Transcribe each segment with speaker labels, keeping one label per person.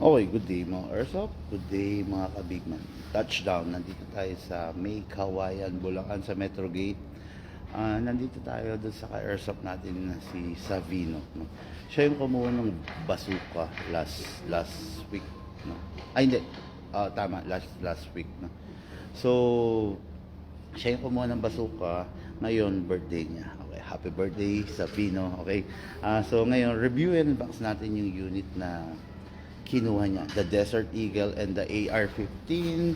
Speaker 1: Okay, good day mga Airsoft. Good day mga kabigman. Touchdown. Nandito tayo sa May Kawayan, Bulacan sa Metro Gate. Nandito tayo doon sa ka-Airsoft natin na si Savino. No? Siya yung kumuha ng bazooka last week. No? Ay hindi. Tama, last week. No? So, siya yung kumuha ng bazooka. Ngayon, birthday niya. Okay, happy birthday Savino. Okay. So ngayon, review and unbox natin yung unit na kinuha niya, the Desert Eagle and the AR-15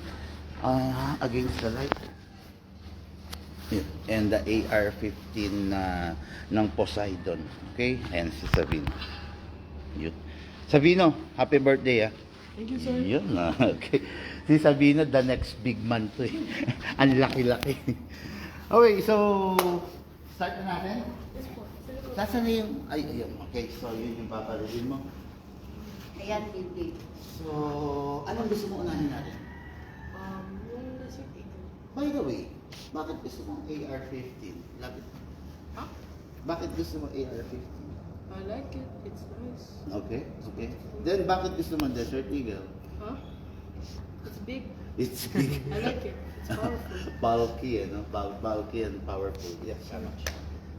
Speaker 1: against the light. And the AR-15 ng Poseidon. Okay? Ayan si Savino. Yun. Savino, happy birthday.
Speaker 2: Thank you, sir.
Speaker 1: Yun. Okay. Si Savino, the next big man to eh. Ang laki-laki. Okay, so start na natin.
Speaker 2: Yes po.
Speaker 1: Saan na yung... ayun. Okay, so yun yung paparilin mo.
Speaker 3: Ayan, hindi.
Speaker 1: So, anong gusto mo unahin natin?
Speaker 2: Yung Desert Eagle.
Speaker 1: By the way, bakit gusto mong AR-15? Lapit.
Speaker 2: Huh?
Speaker 1: Bakit gusto mong AR-15?
Speaker 2: I like it. It's nice.
Speaker 1: Okay, okay. Then, bakit gusto mong Desert Eagle?
Speaker 2: Huh? It's big.
Speaker 1: It's big.
Speaker 2: I like it. It's powerful.
Speaker 1: Bulky, no? Bulky and powerful. Yes, tama.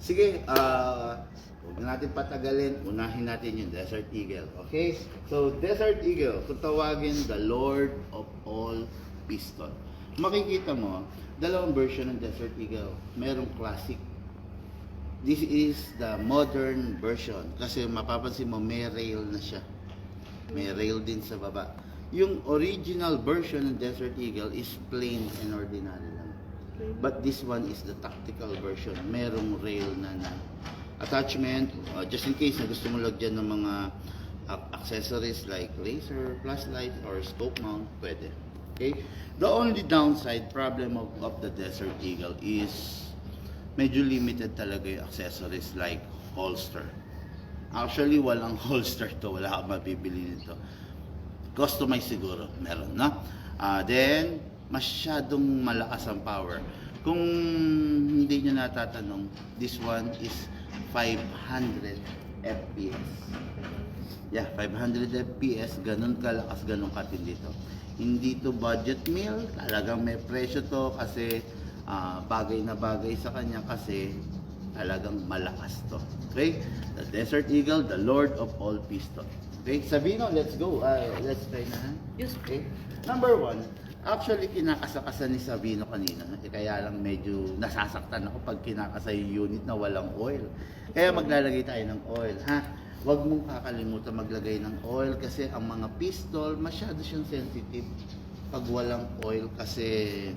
Speaker 1: Sige, huwag na natin patagalin. Unahin natin yung Desert Eagle. Okay? So, Desert Eagle, kung tawagin the Lord of all pistol. Makikita mo, dalawang version ng Desert Eagle. Merong classic. This is the modern version. Kasi mapapansin mo, may rail na siya. May rail din sa baba. Yung original version ng Desert Eagle is plain and ordinary lang. But this one is the tactical version. Merong rail na attachment, just in case na gusto mo lagyan ng mga accessories like laser, flashlight, or scope mount, pwede. Okay? The only downside problem of the Desert Eagle is medyo limited talaga yung accessories like holster. Actually, walang holster to. Wala kang mabibili nito. Customize siguro. Meron, no? Then, masyadong malakas ang power. Kung hindi nyo natatanong, this one is 500 FPS. Yeah, 500 FPS, ganun kalakas, ganun katindi to. Hindi to budget meal, talagang may presyo to kasi bagay na bagay sa kanya kasi talagang malakas to. Okay? The Desert Eagle, the Lord of all pistol. Okay, Savino, let's go. Let's try na.
Speaker 2: Yes.
Speaker 1: Okay. Number 1, actually, kinakasakasan ni Savino kanina. Kaya lang medyo nasasaktan ako pag kinakasa yung unit na walang oil. Kaya maglalagay tayo ng oil, ha? Huwag mong kakalimutan maglagay ng oil kasi ang mga pistol, masyado siyang sensitive pag walang oil kasi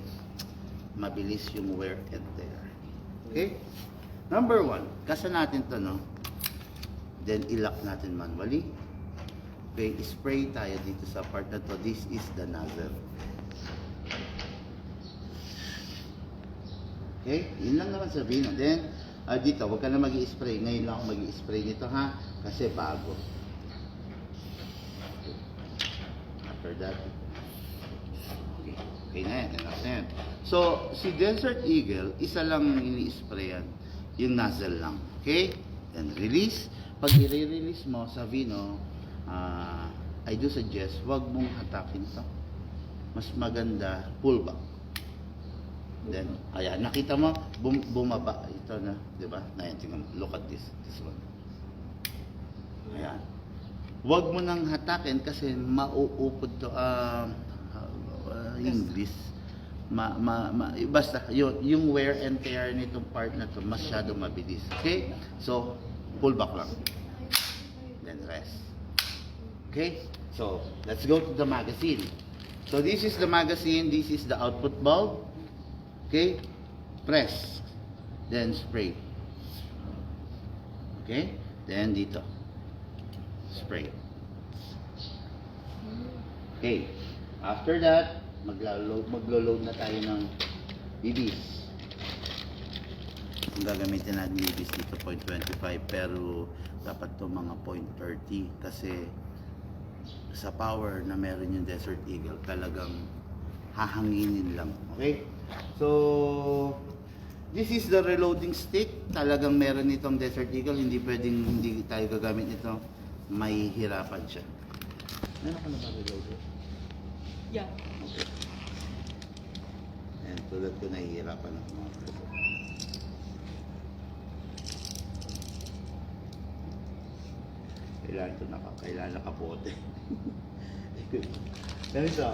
Speaker 1: mabilis yung wear and tear. Okay? Number 1, kasa natin to, no? Then, ilock natin manually. Okay, spray tayo dito sa part na to. This is the nozzle. Okay, yun lang naman sabihin. Then, dito, huwag ka na mag-i-spray. Ngayon lang ako mag-i-spray nito, ha? Kasi bago. Okay. After that, okay na yan. Enough na yan. So, si Desert Eagle, isa lang ini-sprayan. Yung nozzle lang. Okay? Then, release. Pag i-release mo, Savino, I do suggest, wag mong hatakin to. Mas maganda, pull back. Then, ayan, nakita mo, bumaba. Ito na, di ba? Ayan, tingnan mo. Look at this one. Ayan. Wag mo nang hatakin kasi mauupod to, English. Basta, yung wear and tear nitong part na to, masyado mabilis. Okay? So, pull back lang. Then, rest. Okay, so let's go to the magazine. So this is the magazine, this is the output bulb. Okay, press, then spray. Okay, then dito, spray. Okay, after that, maglo-load na tayo ng BBs. Ang gagamitin natin BBs dito 0.25 pero dapat to mga 0.30 kasi sa power na meron yung Desert Eagle, talagang hahanginin lang. Okay? So, this is the reloading stick. Talagang meron itong Desert Eagle. Hindi pwedeng hindi tayo gagamit nito. May hirapan siya. Meron ka na ba reloader?
Speaker 2: Yeah.
Speaker 1: Okay. And tulad ko nahihirapan ako mga kaso. Kailangan nakapote. Ganito,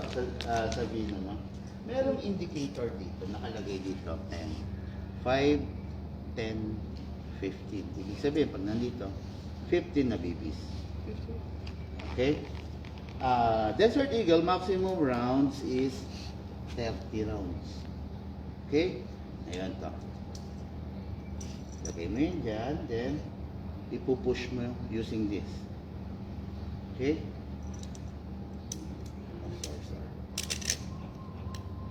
Speaker 1: sa Vino, no? Merong indicator dito, nakalagay dito. And 5, 10, 15. Ibig sabihin, pag nandito, 15 na BBs. Okay? Desert Eagle, maximum rounds is 30 rounds. Okay? Ayan to. Lagay mo yun dyan, then ipupush mo using this. Okay? Sorry.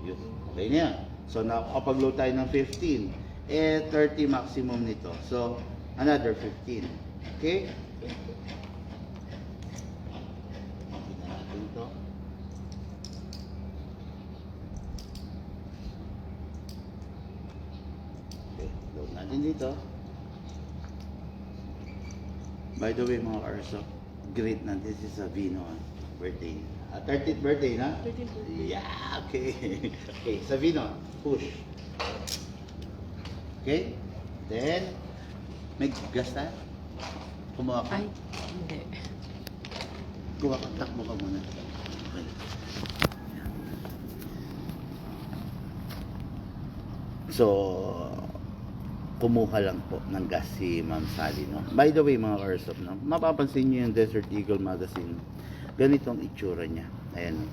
Speaker 1: Yun. Okay na yan. So, nakakapag-load tayo ng 15. 30 maximum nito. So, another 15. Okay? Tignan natin ito. Okay, load natin dito. By the way, mga Arso, great na. This is a Vino birthday. 30th birthday na?
Speaker 2: 13th birthday.
Speaker 1: Yeah, okay. Okay, Savino, push. Okay? Then, may gas na? Kumuha ka?
Speaker 2: Ay, hindi.
Speaker 1: Kuha ka, takbo ka muna. Okay. So, kumuha lang po ng gas si Ma'am Sally, no? By the way, mga Karsop, no? Mapapansin niyo yung Desert Eagle magazine. Ganito ang itsura niya. Ayan.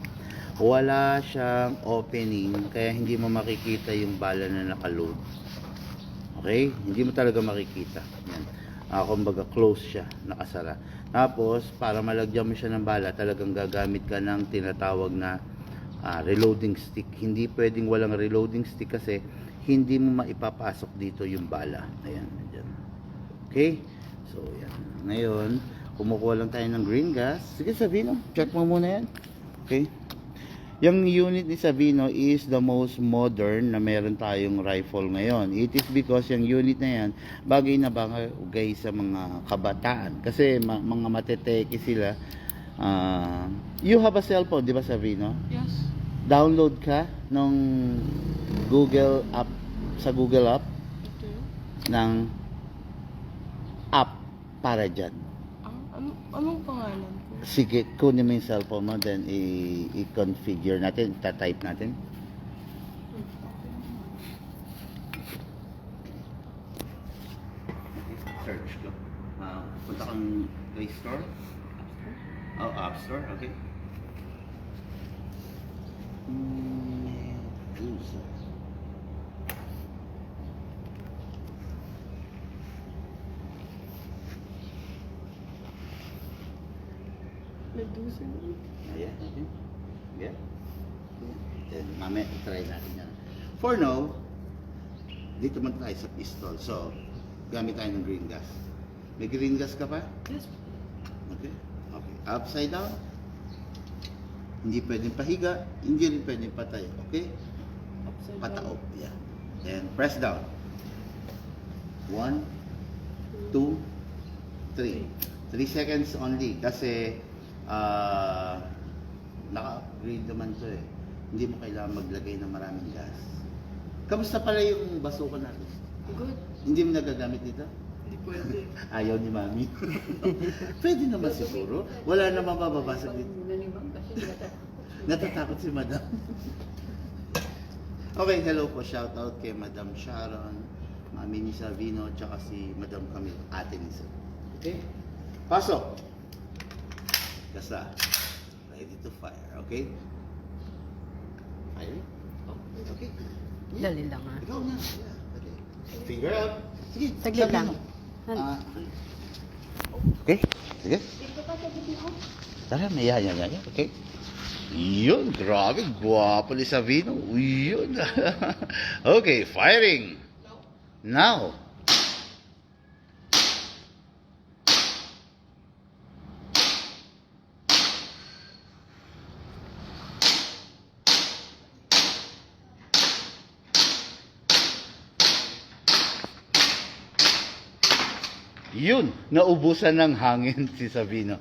Speaker 1: Wala siyang opening, kaya hindi mo makikita yung bala na nakaload. Okay? Hindi mo talaga makikita. Ayan. Kumbaga close siya, nakasara. Tapos, para malagyan mo siya ng bala, talagang gagamit ka ng tinatawag na reloading stick. Hindi pwedeng walang reloading stick kasi hindi mo maipapasok dito yung bala. Ayan. Ayan. Okay? So, yan. Ngayon, kumukuha lang tayo ng green gas. Sige, Savino, check mo muna yan. Okay? Yung unit ni Savino is the most modern na meron tayong rifle ngayon. It is because yung unit na yan, bagay na bagay sa mga kabataan. Kasi mga mateteki sila. You have a cellphone, di ba, Savino?
Speaker 2: Yes.
Speaker 1: Download ka ng Google app, sa Google app,
Speaker 2: Okay.
Speaker 1: ng app para dyan.
Speaker 2: Anong pangalan ko?
Speaker 1: Sige, kunin mo yung cellphone mo, then i-configure natin, type natin. Search ko. Punta kang Play Store. Oh, App Store, okay. Medusa.
Speaker 2: Medusa.
Speaker 1: Ayan, okay. Yeah. Then, mamaya, try natin yan. For now, dito man tayo sa pistol. So, gamit tayo ng green gas. May green gas ka pa?
Speaker 2: Yes.
Speaker 1: Okay. Okay. Upside down. Hindi pwedeng pahiga. Hindi rin pwedeng patay. Okay?
Speaker 2: Upside
Speaker 1: Pataob.
Speaker 2: down.
Speaker 1: Yeah. Then, press down. 1, 2, 3. 3 seconds only. Kasi, naka-upgrade naman to eh. Hindi mo kailangan maglagay ng maraming gas. Kamusta pala yung basuka natin?
Speaker 2: Good.
Speaker 1: Hindi mo nagagamit dito?
Speaker 2: Hindi pwede.
Speaker 1: Ayaw ni Mami. Pwede naman siguro. Wala namang mababasag dito.
Speaker 3: Muna ni Ma'am kasi
Speaker 1: Natatakot si Madam. Okay, hello po. Shout out kay Madam Sharon, Mami ni Savino, tsaka si Madam Camille, ate ni Sir. Okay? Pasok. Gasa. Ready to fire. Okay? Fire? Oh, okay.
Speaker 4: Dali lang ah.
Speaker 1: Ikaw na. Yeah. Okay. Finger up. Sige.
Speaker 4: Saglit
Speaker 1: sabi
Speaker 4: lang.
Speaker 1: mo. Okay. Sige.
Speaker 3: Dito ka sa video.
Speaker 1: Tara, may yan. Okay. Yun, grabe. Gwapo ni Savino. Yun. Okay, firing. Now. Yun, naubusan ng hangin si Savino.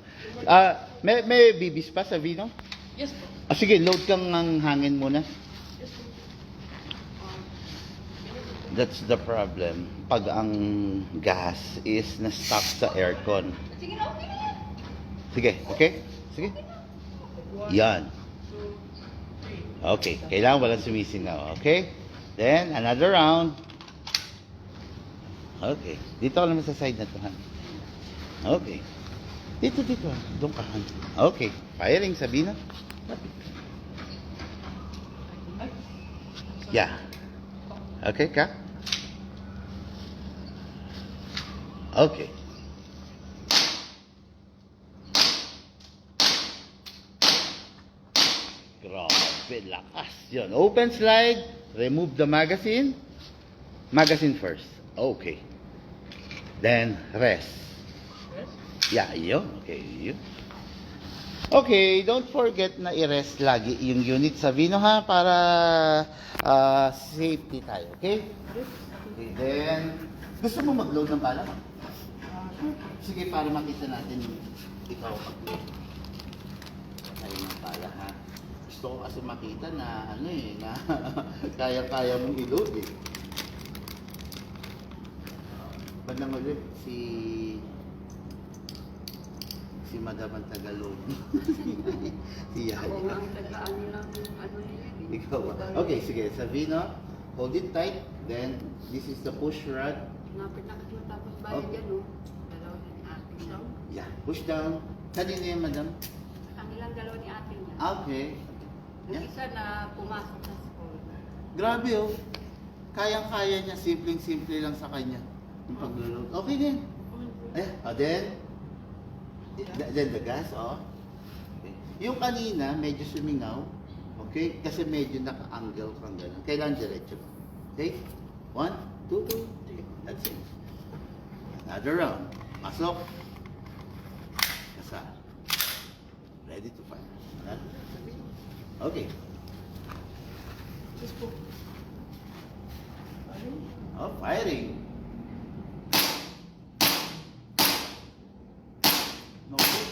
Speaker 1: May bibis pa sa Vino?
Speaker 2: Yes po.
Speaker 1: Ah, sige, load kang ng hangin muna.
Speaker 2: Yes po.
Speaker 1: That's the problem. Pag ang gas is na-stuck sa aircon.
Speaker 3: Sige na, okay na yan.
Speaker 1: Sige, okay? Sige. Yan. Okay, kailangan walang sumisingaw. Okay? Then, another round. Okay. Dito ka naman sa side na to, han. Okay. Dito. Doon ka, han. Okay. Firing, Sabina. Yeah. Okay, ka? Okay. Grabe, lakas yun. Open slide, remove the magazine. Magazine first. Okay. Then, rest. Yeah, yun. Okay, yun. Okay, don't forget na i-rest lagi yung unit sa Vino ha, para safety tayo, okay? Okay, then, gusto mo mag-load ng bala? Sige, para makita natin ikaw mag-load. Tayo ng bala ha. Gusto ko kasi makita na na kaya-kaya mong i-load eh. Bandang ulit si Madam ang Tagalog. Si Yaya.
Speaker 3: Ako nga ang tagaan lang yung ano yun.
Speaker 1: Ikaw ba? Okay, sige. Sabino, hold it tight. Then, this is the push rod.
Speaker 3: Napit na kasi matapos bayan
Speaker 1: Okay.
Speaker 3: dyan, no? Dalawa na ni ate niya.
Speaker 1: Yeah, push down. Kanina yan, madam.
Speaker 3: Kanilang dalawa ni ate niya.
Speaker 1: Okay.
Speaker 3: Yung
Speaker 1: Yeah.
Speaker 3: isa na pumasok sa school.
Speaker 1: Grabe oh. Kayang-kaya niya. Simpleng-simple lang sa kanya. Yung paglulog. Okay din. Then the gas, oh. Okay. Yung kanina, medyo sumingaw. Okay? Kasi medyo naka-angle kang gano'n. Kailangan diretso. Okay? 1, 2, 3. That's it. Another round. Pasok. Kasa. Ready to fire. Another. Okay.
Speaker 2: Yes po.
Speaker 1: Oh, firing. No look.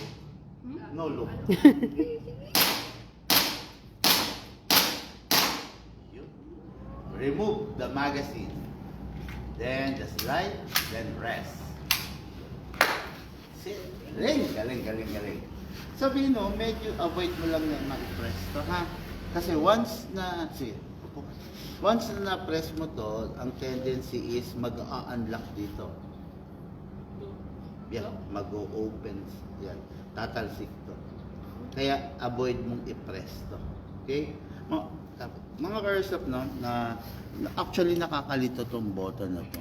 Speaker 1: No look. You remove the magazine. Then the slide, then rest. Sit. Galing. Sabihin mo, medyo avoid mo lang na ma-press to, ha? Kasi once na na-press mo to, ang tendency is mag-a-unlock dito. Yan, mag-o-open. Yan, tatalsik to. Kaya avoid mong i-press to. Okay? Mga karsap, no, na actually nakakalito tong button na to.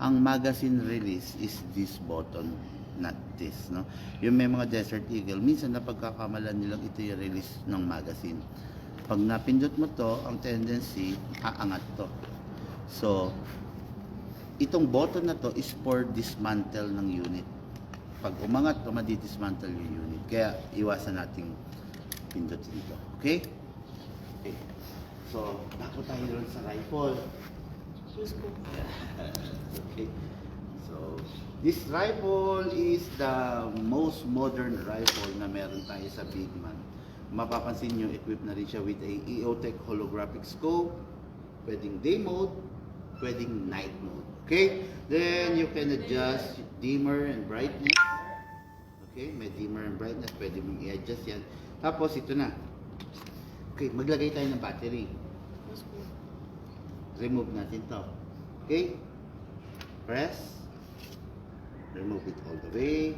Speaker 1: Ang magazine release is this button, not this, no. Yung may mga Desert Eagle, minsan napagkakamalan nilang ito yung release ng magazine. Pag napindot mo to, ang tendency, aangat to. So, itong button na to is for dismantle ng unit. Pag umangat to, madi-dismantle yung unit. Kaya, iwasan nating pindutin ito. Okay? Okay. So, bako tayo ron sa rifle.
Speaker 2: Yes po.
Speaker 1: Okay. So, this rifle is the most modern rifle na meron tayo sa Bigman. Mapapansin nyo, equipped na rin siya with a EOTech holographic scope. Pwedeng day mode, pwedeng night mode. Okay? Then, you can adjust dimmer and brightness. Okay? May dimmer and brightness. Pwede mong i-adjust yan. Tapos, ito na. Okay, maglagay tayo ng battery.
Speaker 2: Yes po.
Speaker 1: Remove natin to. Okay? Press. Remove it all the way.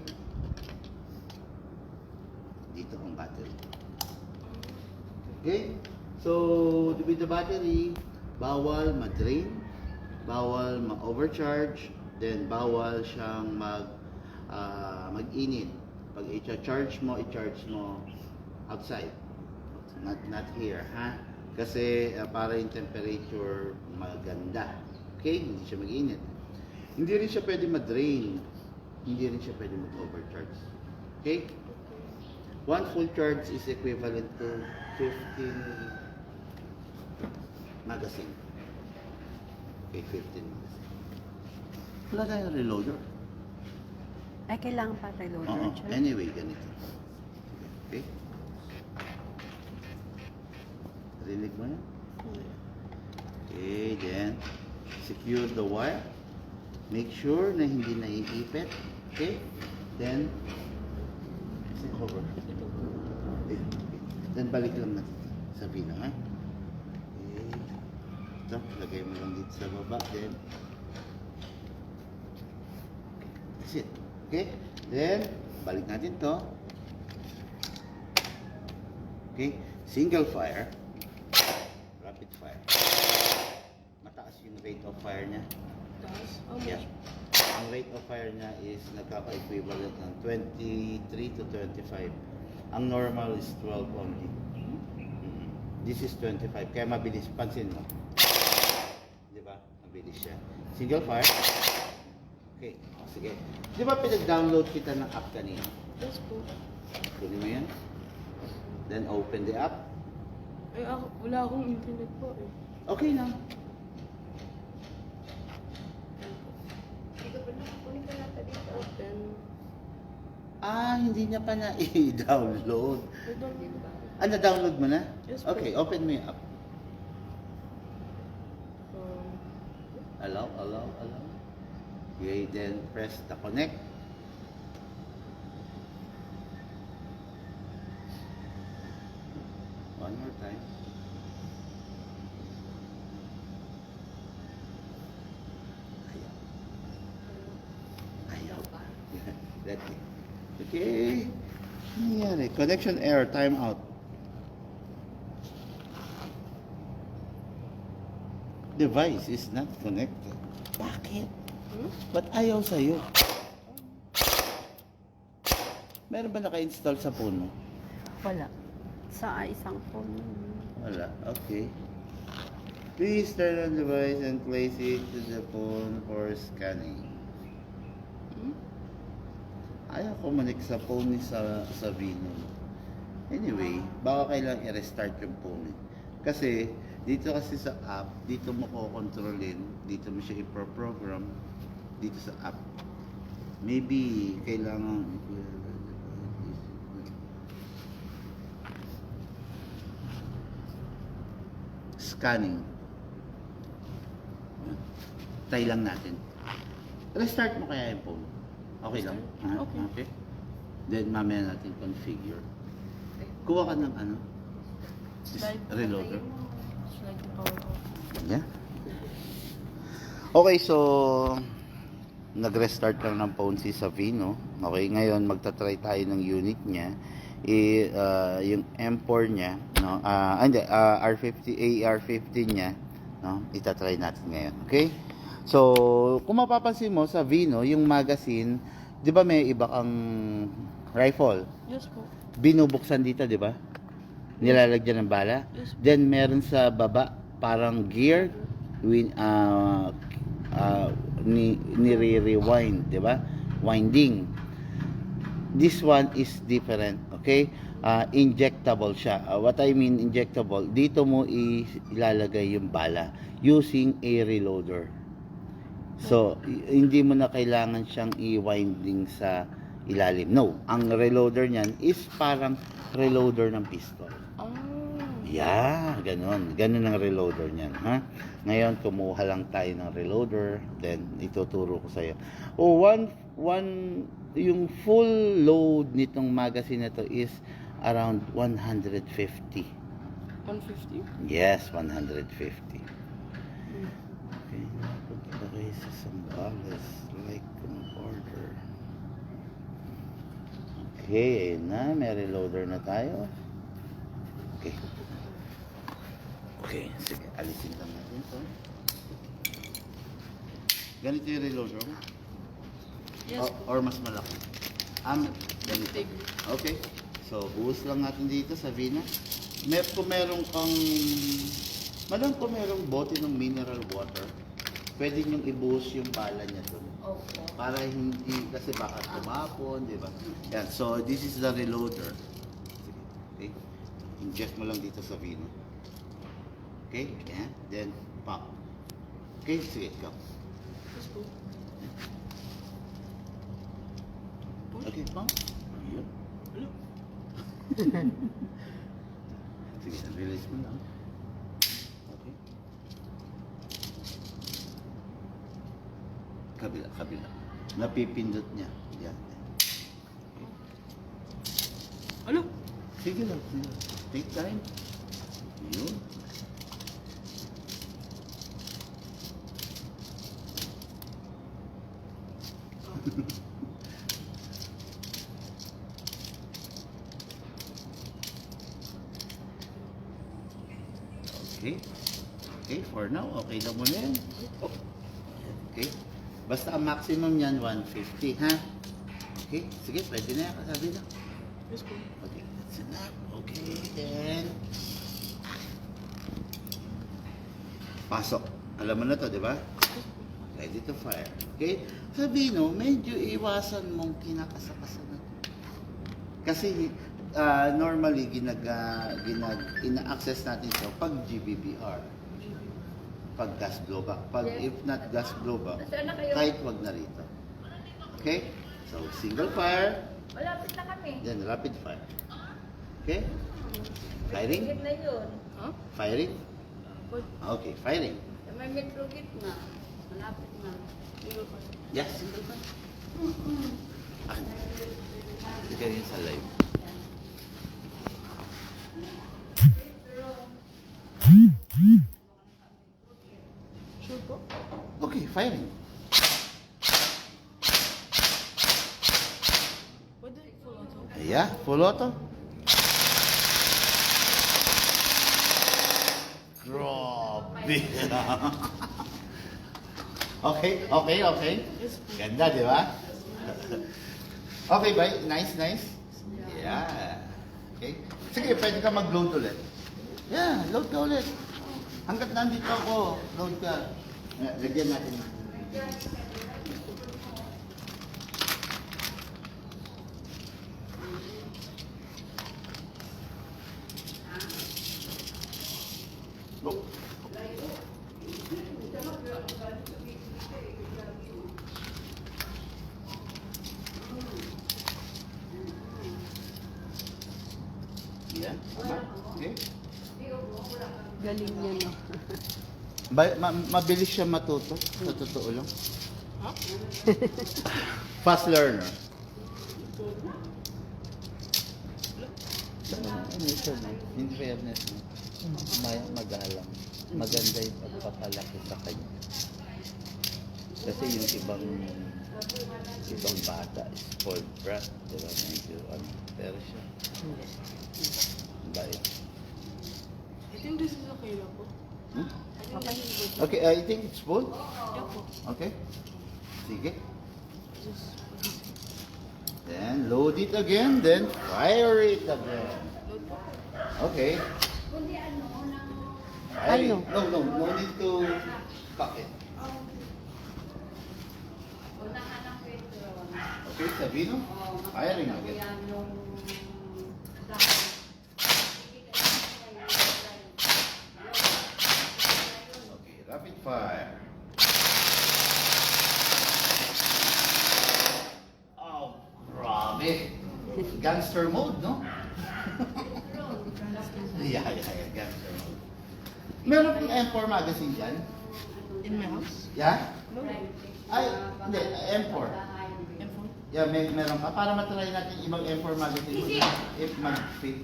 Speaker 1: Dito ang battery. Okay? So, with the battery, bawal ma-drain, bawal ma-overcharge, then bawal siyang mag-init. Pag i-charge mo outside. Not here, ha? Kasi para yung temperature maganda. Okay? Hindi siya mag-init. Hindi rin siya pwede ma-drain. Hindi rin siya pwede mag-overcharge. Okay? One full charge is equivalent to 15 magazine. Okay, 15 magazine. Wala tayong reloader.
Speaker 3: Ay, kailangan pa tayo
Speaker 1: Oo. Anyway, ganito. Okay? Rinig mo yan? Okay, then secure the wire. Make sure na hindi naiipit. Okay? Then cover. Okay. Then balik lang natin sa pino, ha? Okay. Ito, lagay mo lang dito sa baba. Then that's it. Okay? Then balik natin to. Okay? Single fire. Rapid fire. Mataas yung rate of fire niya.
Speaker 2: Taas? How much?
Speaker 1: Yeah. Ang rate of fire niya is nagkaka-equivalent ng 23 to 25. Ang normal is 12 only. This is 25. Kaya mabilis. Pansin mo. Di ba? Mabilis siya. Single fire. Okay. O, sige. Di ba pinag-download kita ng app kanina?
Speaker 2: Yes po.
Speaker 1: Kunin mo yan. Then open the app.
Speaker 2: Ay, wala akong internet po eh.
Speaker 1: Okay lang.
Speaker 2: Dito pa na, kunin ka natin dito. Open.
Speaker 1: Hindi niya pa na i-download.
Speaker 2: Pardon, dito ba?
Speaker 1: Na-download mo na?
Speaker 2: Yes po.
Speaker 1: Okay, open mo yung app.
Speaker 2: Um,
Speaker 1: Allow. Okay, then press the connect. One more time. Ayaw. That's it. Okay. Ano nangyari? Connection error, timeout. Device is not connected. Bakit? Ba't ayaw sa'yo? Meron ba naka-install sa phone mo?
Speaker 3: Wala. Sa isang phone.
Speaker 1: Wala. Okay. Please turn on the device and place it to the phone for scanning. Ayaw connect sa phone ni sa Vino. Anyway, baka kailangan i-restart yung phone. Kasi, dito kasi sa app, dito mo ko-controlin, dito mo siya i-program, dito sa app. Maybe, kailangan scanning. Try lang natin. Restart mo kaya yung phone. Okay lang? Ha?
Speaker 2: Okay.
Speaker 1: Okay. Then mamaya natin configure. Kuha ka ng ano?
Speaker 2: Slide.
Speaker 1: Reloader.
Speaker 2: Slide to power off.
Speaker 1: Yeah. Okay, so nag-restart lang ng phone si Savino. Okay, ngayon magta-try tayo ng unit niya. Yung M4 niya, no? R50 AR50 niya, no? Ita-try natin ngayon. Okay? So, kung mapapansin mo sa Vino, yung magazine, 'di ba may iba kang rifle?
Speaker 2: Yes po.
Speaker 1: Binubuksan dito, 'di ba? Nilalagyan ng bala.
Speaker 2: Yes.
Speaker 1: Then meron sa baba parang gear nire-rewind, 'di ba? Winding. This one is different, okay? Injectable siya. What I mean injectable, dito mo ilalagay yung bala using a reloader. So, hindi mo na kailangan siyang i-winding sa ilalim. No, ang reloader niyan is parang reloader ng pistol.
Speaker 2: Ah.
Speaker 1: Yeah, ganun. Ganun ang reloader niyan, ha? Ngayon, kumuha lang tayo ng reloader, then ituturo ko sa'yo. Yung full load nitong magazine na to is around 150.
Speaker 2: 150?
Speaker 1: Yes, 150. Okay, naglagay sa Sambales like an order. Okay, ayun na, may reloader na tayo. Okay. Okay, sige, alisin lang natin ito. Ganito yung reloader mo?
Speaker 2: Yes po.
Speaker 1: Or mas malaki? Ganito.
Speaker 2: Big.
Speaker 1: Okay, so buhos lang natin dito sa Vina. Kung meron kang kung merong bote ng mineral water, pwede niyong ibuhos yung bala niya doon.
Speaker 3: Opo.
Speaker 1: Para hindi, kasi baka tumapon, di ba? Yan, so this is the reloader. Okay, inject mo lang dito sa Vino. Okay, yan, then pop. Okay, sige, go.
Speaker 2: Yes po.
Speaker 1: Okay, pop. Yun.
Speaker 2: Hello.
Speaker 1: Sige, release mo lang. Okay. Kabila, kabila. Napipindot niya. Yan. Okay.
Speaker 2: Ano?
Speaker 1: Sige lang, sige lang. Take time. Yun. Okay. Okay, for now, okay na muna yan. Okay. Basta ang maximum yan, 150, ha? Okay, sige, pwede na yan, kasabi na.
Speaker 2: Yes po.
Speaker 1: Okay, that's enough. Okay, then... Pasok. Alam mo na to, di ba? Ready to fire. Okay? Sabi no, medyo iwasan mong kinakasakasan na. Kasi normally ina-access natin ito pag GBBR. Pag gas blowback. Pag if not gas blowback, kahit wag na rito. Okay? So, single fire.
Speaker 4: Malapit na kami.
Speaker 1: Then rapid fire. Okay? Firing?
Speaker 4: Git na yun.
Speaker 2: Huh?
Speaker 1: Firing?
Speaker 2: What?
Speaker 1: Okay, firing.
Speaker 4: May metro git na. Malapit na.
Speaker 2: Single fire.
Speaker 1: Yes, single fire. Ah, sige yun sa live.
Speaker 2: Sure po?
Speaker 1: Okay, firing.
Speaker 2: Pwede full auto.
Speaker 1: Yeah, full auto. Grabe. Okay, okay, okay.
Speaker 2: Yes po.
Speaker 1: Ganda, di ba? Okay, bye. Nice, nice. Yeah. Okay. Sige, pwede ka mag-load ulit. Yeah, load ka ulit. Hanggat nandito ako, load ka. Lagyan natin. Oh. Yeah, tama. Okay.
Speaker 3: Galing niya, no?
Speaker 1: Mabilis siya matuto, sa totoo lang.
Speaker 2: Huh?
Speaker 1: Fast learner. Ano siya, no? In fairness, no? Magalang. Maganda yung pagpapalaki sa kanya. Kasi yung ibang bata, spoiled brat, diba? Medyo, pero siya. Bait.
Speaker 2: I think this is okay na po.
Speaker 1: Hmm?
Speaker 2: I think this is good.
Speaker 1: Okay, I think it's full.
Speaker 2: Yeah po.
Speaker 1: Okay. Sige.
Speaker 2: Just
Speaker 1: Then load it again, then fire it again.
Speaker 2: load po.
Speaker 1: Okay.
Speaker 4: Kundi ano, nang...
Speaker 1: Fire it.
Speaker 3: Ano?
Speaker 1: No need to cock it.
Speaker 4: Unang anak ko ito.
Speaker 1: Okay, Sabino? Firing again.
Speaker 4: Yan yung...
Speaker 1: Okay, rapid fire. Oh, grabe. Gangster mode, no? yeah, gangster mode. Meron pong M4 magazine dyan?
Speaker 2: In my house?
Speaker 1: Yeah?
Speaker 2: No.
Speaker 1: Ay, hindi, M4.
Speaker 2: M4?
Speaker 1: Yeah, meron ka. Para matry natin ibang M4 magazine mo if mag-fit.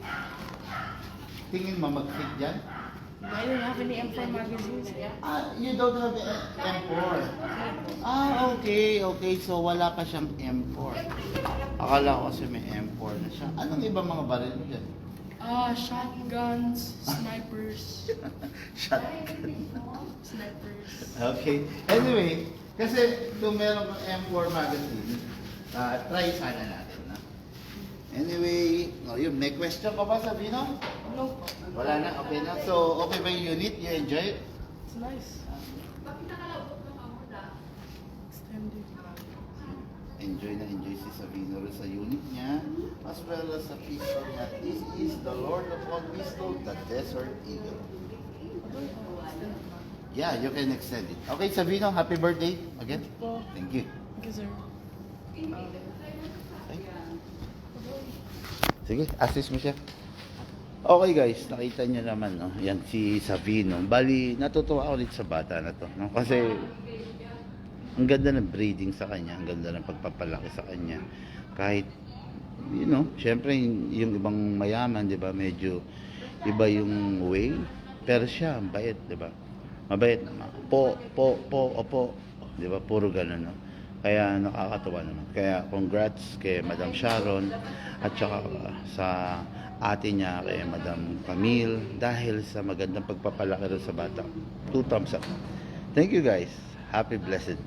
Speaker 1: Tingin mo mag-fit dyan?
Speaker 2: I don't have any M4 magazines. Yeah.
Speaker 1: Ah, you don't have M4. Ah, okay. So wala pa siyang M4. Akala ko kasi may M4 na siya. Anong ibang mga baril mo dyan?
Speaker 2: Shotguns, snipers,
Speaker 1: Shotgun.
Speaker 2: snipers.
Speaker 1: Okay. Anyway, kasi kung meron kang M4 magazine, try sana natin. Na? Anyway, yun, may question ka ba, Sabino?
Speaker 2: No po.
Speaker 1: Wala na, okay na. So, okay ba yung unit? You enjoy it?
Speaker 2: It's nice. Extended.
Speaker 1: Enjoy na enjoy si Sabino rin sa unit niya, as well as sa pistol niya. This is the Lord of all pistol, the Desert Eagle. Yeah, you can extend it. Okay, Sabino, happy birthday again.
Speaker 2: Po.
Speaker 1: Thank you.
Speaker 2: Thank you, sir.
Speaker 1: Sige, assist mo siya. Okay guys, nakita niyo naman, no? Yan si Savino. Bali, natutuwa ako dito sa bata na to, no? Kasi ang ganda ng breeding sa kanya, ang ganda ng pagpapalaki sa kanya. Kahit, you know, syempre yung ibang mayaman, di ba, medyo iba yung way. Pero siya, ang bait, di ba? Mabait. Opo. Di ba, puro ganun, no? Kaya nakakatuwa naman. Kaya congrats kay Madam Sharon at saka sa ate niya kay Madam Camille dahil sa magandang pagpapalaki rin sa bata. 2 thumbs up. Thank you guys. Happy blessed